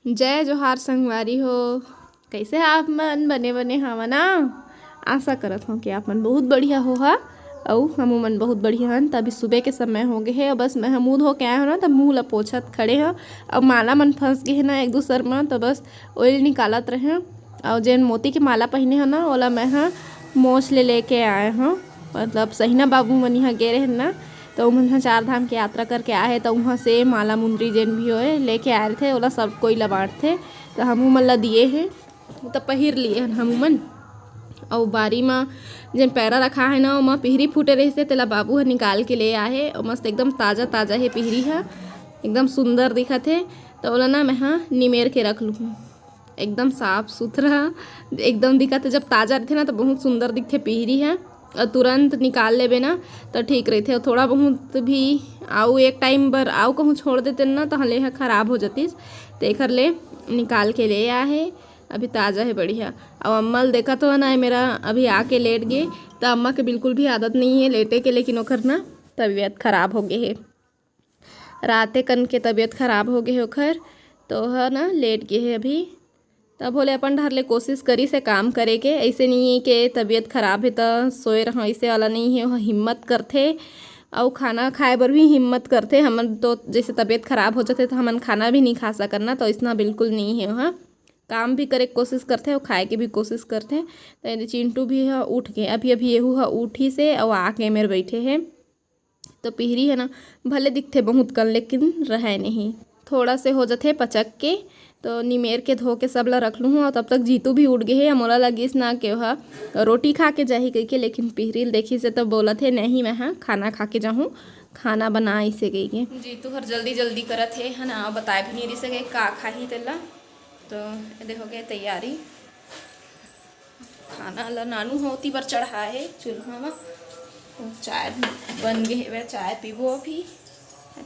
जय जोहार संगवारी हो। कैसे आप मन बने बने हवा ना। आशा करत हूँ कि आप मन बहुत बढ़िया हो हा अउ हमू मन बहुत बढ़िया हन। तभी सुबह के समय हो गए है, बस मैं मुँह धो के आए हो ना, तब मुँह ला पोछत खड़े हो। अब माला मन फंस गए है ना एक दूसर में, तो बस ओइल निकालत रहे। और जेन मोती के माला पहने हो ना, ओला मैं मोच ले लेके आए हूँ। मतलब सहीना बाबू मन यहाँ गे रहे ना, तो उमन 4 धाम की यात्रा करके आए तो वहाँ से माला मुंदरी जेन भी होए लेके आए थे, ओला सब कोई ला बांटथे। तो हमू मन ला दिए हैं, तो पहिर लिए हन हमू मन। और बारी में जेन पैरा रखा है ना, ओमा पिहरी फूटे रही से, तेला बाबू ह निकाल के ले आए है। और मस्त एकदम ताज़ा ताज़ा है पिहरी है, एकदम सुंदर दिखत है। तो ओला ना मैं निमेर के रख लूँ, एकदम साफ सुथरा एकदम दिखत है। जब ताज़ा रहते ना तो बहुत सुंदर दिखते पिहरी है। और तुरंत निकाल लेबे ना तो ठीक रहते। और थोड़ा बहुत भी आऊ एक टाइम बर आऊ कहूँ छोड़ देते ना तो हले ह खराब हो जातीस। तो एक ले निकाल के ले आया है, अभी ताज़ा है बढ़िया। और अम्मा देखा तो ना मेरा अभी आके लेट गए। तो अम्मा के बिल्कुल भी आदत नहीं है लेटे के, लेकिन ओखर ना तबीयत खराब हो गई है। राते कन के तबीयत खराब हो गई है ओखर, तो वह ना लेट गए है अभी। तब बोले अपन ढर ले कोशिश करी से काम करे के, ऐसे नहीं है कि तबीयत खराब है तो सोए रहा, ऐसे वाला नहीं है। वह हिम्मत करते और खाना खाए बर भी हिम्मत करते। हमन तो जैसे तबीयत खराब हो जाते तो हमन खाना भी नहीं खा सकना, तो इतना बिल्कुल नहीं है। वहाँ काम भी करे कोशिश करते और खाए के भी कोशिश करते। तो यदि चिंटू भी है उठ के अभी अभी येहू है उठी से और आके मेरे बैठे हैं। तो पिहरी है ना भले दिखते बहुत कन, लेकिन रहे नहीं, थोड़ा से हो जाते पचक के। तो निमेर के धो के सब ला रख लूँ। और तब तक जीतू भी उठ गए है। मोला लगिस ना के वह रोटी खा के जाही कही के, लेकिन पिहरी देखी से तो बोला थे नहीं मैं खाना खा के जाऊँ, खाना बना इसे गई के। जीतू हर जल्दी जल्दी करत है ना, बताए भी नहीं रही सके का खाही तेला। तो देखो गए तैयारी, खाना ला नानू होती पर चढ़ा है चूल्हा में। चाय बन गए है, चाय पीबो अभी।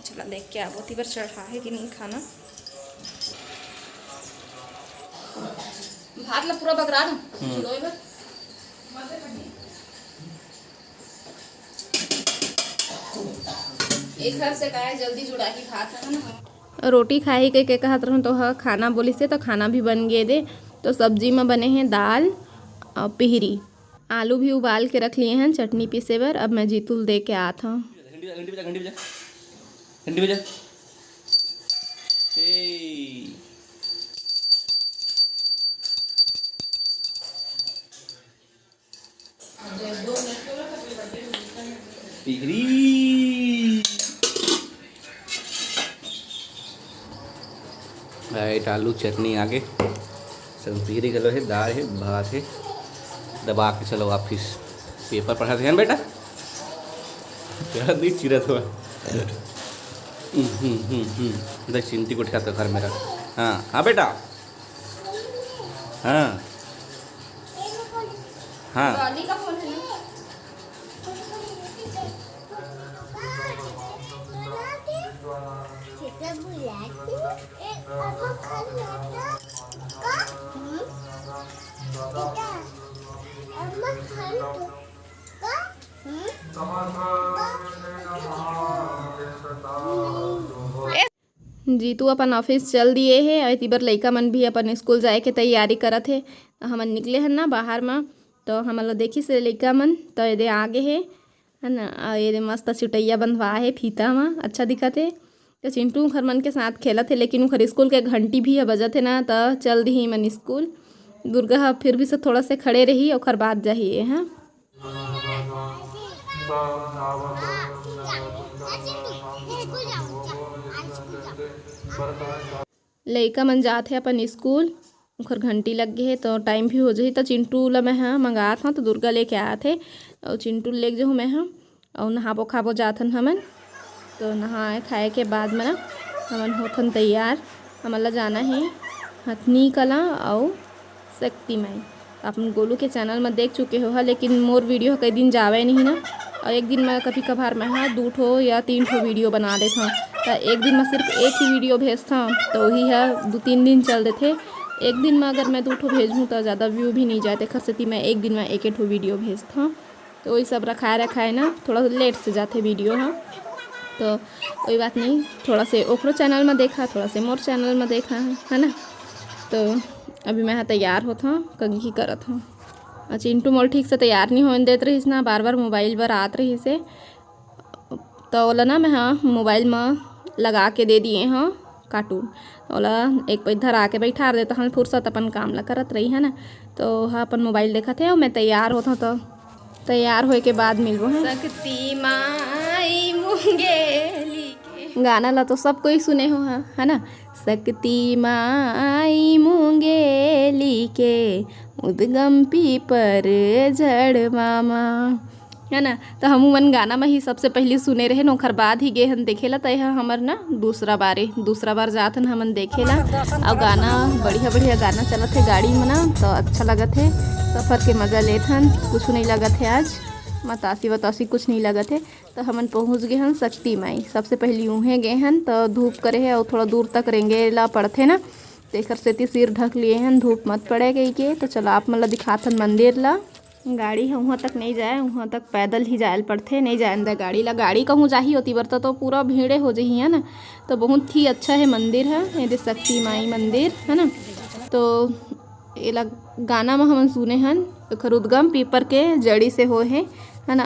चला देख के आबो ती पर चढ़ा है कि नहीं खाना। भात ला पूरा बगरा दो चुलोय बर। एक घर से काहे जल्दी जुड़ा के भात है ना। रोटी खाई के कहत रहूँ तो खाना बोली से, तो खाना भी बन गए दे। तो सब्जी में बने हैं दाल और पिहरी, आलू भी उबाल के रख लिए हैं चटनी पीसे बर। अब मैं जीतूल दे के आता हूँ। राइट, आलू चटनी आगे सब पिहरी गलो है, दाल है, भात है। दबा के चलो ऑफिस, पेपर पढ़ा थे बेटा। नहीं चिरत हुआ देख चिंटी को तो घर मेरा। हाँ हाँ बेटा, हाँ हाँ जीतू अपन ऑफिस चल दिए है। और तिबर लइका मन भी अपन स्कूल जाए के तैयारी करत है। हमन निकले हैं ना बाहर में, तो हमन ला देखी से लइका मन तो ये आगे है ना। और ये मस्त चुटैया बंधवा है फीता में, अच्छा दिखत है। तो चिंटू घर मन के साथ खेलत है, लेकिन उखर स्कूल के घंटी भी है बजत है ना, तो चल दी मन स्कूल। दुर्गा फिर भी से थोड़ा से खड़े रही और बाद जाइए। हाँ लइका मन जात है अपन स्कूल, उखर घंटी लग गए है तो टाइम भी हो जाही। तो चिंटू ला मैं मंगात हूँ, तो दुर्गा लेके आए थे और चिंटू ले जाऊँ मैं और नहाबो खाबो जाथन हमन। तो नहाए खाए के बाद में ना हमन होथन तैयार। हमन ला जाना है हथनी कला और शक्ति माई। अपन गोलू के चैनल में देख चुके हो, लेकिन मोर वीडियो कई दिन जावे नहीं ना। और एक दिन में कभी कभार मैं 2 ठो या 3 ठो वीडियो बना देता हूँ। तो एक दिन में सिर्फ एक ही वीडियो भेजता हूँ, तो वही है 2-3 दिन चल देते। एक दिन में अगर मैं 2 ठो भेजूँ तो ज़्यादा व्यू भी नहीं जाते, खसती मैं एक दिन में 1 ठो वीडियो भेजता हूँ। तो वही सब रखाए ना, थोड़ा लेट से जाते वीडियो। हाँ तो कोई बात नहीं, थोड़ा से ओकरो चैनल में देखा, थोड़ा से मोर चैनल में देखा है ना। तो अभी मैं तैयार होता हूँ, कगी करत हूँ। और चिंटू मोर ठीक से तैयार नहीं होने देते रहीस ना, बार बार मोबाइल पर आत रही से, तो ओला ना मैं मोबाइल में लगा के दे दिए हाँ कार्टून। ओला एक पे इधर आके बैठा देता हूँ, फुर्सत अपन काम ला करत रही है ना। तो हाँ अपन मोबाइल देखा थे और मैं तैयार होता हूँ। तो तैयार होए के बाद मिलबो है। शक्ति माई मुंगेली गाना ला तो सब कोई सुने हो है ना। शक्ति माई मुंगेली के उद्गम पीपर जड़ मामा, है ना। तो हम मन गाना में ही सबसे पहले सुने रहे, ओखर बाद ही गे हन देखेला। तो यह हमर ना दूसरा बार जात हन हमन देखेला। और गाना बढ़िया गाना चलत है गाड़ी में ना, तो अच्छा लगत है, सफ़र के मज़ा लेत हन। कुछ नहीं लगत है आज, बतासी कुछ नहीं लगत है। तो हमन पहुँच गए हन शक्ति माई। सबसे पहले ऊँहे गए हन, तो धूप करे है और थोड़ा दूर तक रेंगेला पड़थे ना, तेकर सेती सिर ढक लिए हन, धूप मत पड़े गई के। तो चलो आप मन ला दिखाथन मंदिर ला। गाड़ी है वहाँ तक नहीं जाए, वहाँ तक पैदल ही जायल पड़थे, नहीं जाए अंदर गाड़ी ला। गाड़ी कहूँ जाही होती बरता तो पूरा भीड़े हो जाही है ना। तो बहुत ही अच्छा है मंदिर है, ये शक्ति माई मंदिर है ना। तो ये गाना में हम सुने हन, एकर उद्गम पीपर के जड़ी से हो है ना।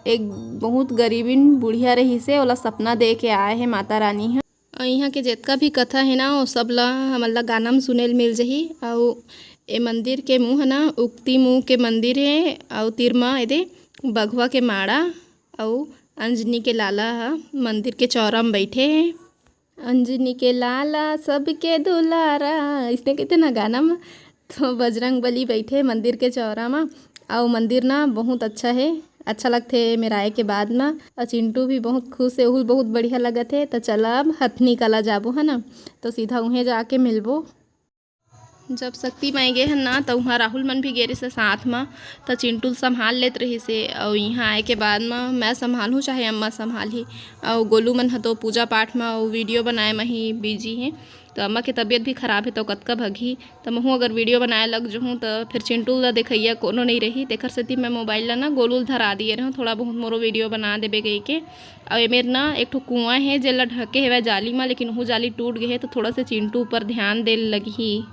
एक बहुत गरीबिन बुढ़िया रही से ओला सपना दे के आए हैं माता रानी है। और यहाँ के जितना भी कथा है ना वो सब ला हमन ला गाना में सुने मिल जाही। और ये मंदिर के मुँह है ना उक्ति मुँह के मंदिर है। और तिरमा ये बघवा के माड़ा और अंजनी के लाला मंदिर के चौरा में बैठे हैं। अंजनी के लाला सबके दुलारा, इसने कहते ना गाना में। तो बजरंग बली बैठे मंदिर के चौरा में। और मंदिर ना बहुत अच्छा है, अच्छा लगते है मेरा आए के बाद में। और चिंटू भी बहुत खुश है, उहुल बहुत बढ़िया लगत है। तो चला अब हथनी कला जाबो है ना, तो सीधा उहें जाके मिलबो। जब शक्ति माई गए हन ना, तो वहाँ राहुल मन भी गे से साथ में। तो चिंटू संभाल लेत रही से। और यहाँ आए के बाद में मैं संभालूँ चाहे अम्मा संभाली। और गोलू मन तो पूजा पाठ में और वीडियो बनाए में ही बिजी हैं। तो अम्मा की तबीयत भी ख़राब है तो कतका भगी। तो महूँ अगर वीडियो बनाए लग जूँ तो फिर चिंटू ला देखैया कोनो नहीं रही। तेकर सेती मैं मोबाइल ला ना गोलू धरा दिए रहूँ, थोड़ा बहुत मोरो वीडियो बना देबे गई के। और एमेर ना एक ठो कुआँ है जेला ढके हेवे जाली में, लेकिन वो जाली टूट गए है। तो थोड़ा से चिंटू ऊपर ध्यान दे लगी।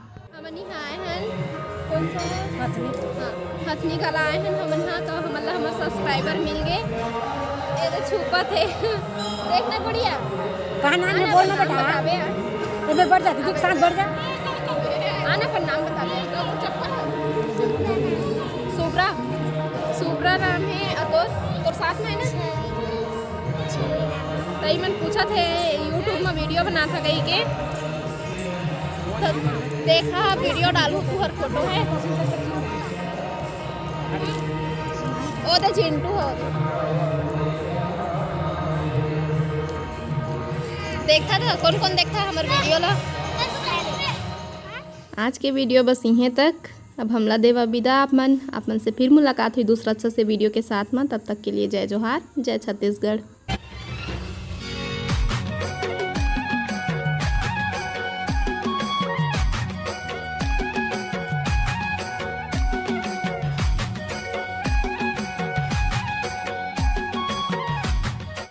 हथनी कला आए हैं हमन हाँ। तो हमला हमार सब्सक्राइबर मिल गए, ये तो छुपा थे देखना बढ़िया कहाँ नाम है बोलना बेटा, ये बढ़ जा दीदी के साथ बढ़ जा। आना पर नाम बता दे। सुब्रा नाम है। और साथ में है ना तई मन पूछा थे यूट्यूब में वीडियो बना था गई के। तो देखा वीडियो डालू तू हर फोटो है ओ तो चिंटू हो। देखता था कौन कौन देखता है हमारे वीडियो ला। आज के वीडियो बस यहीं तक। अब हमला देवा विदा। आप मन से फिर मुलाकात हुई दूसरा अच्छा से वीडियो के साथ में। तब तक के लिए जय जोहार, जय छत्तीसगढ़।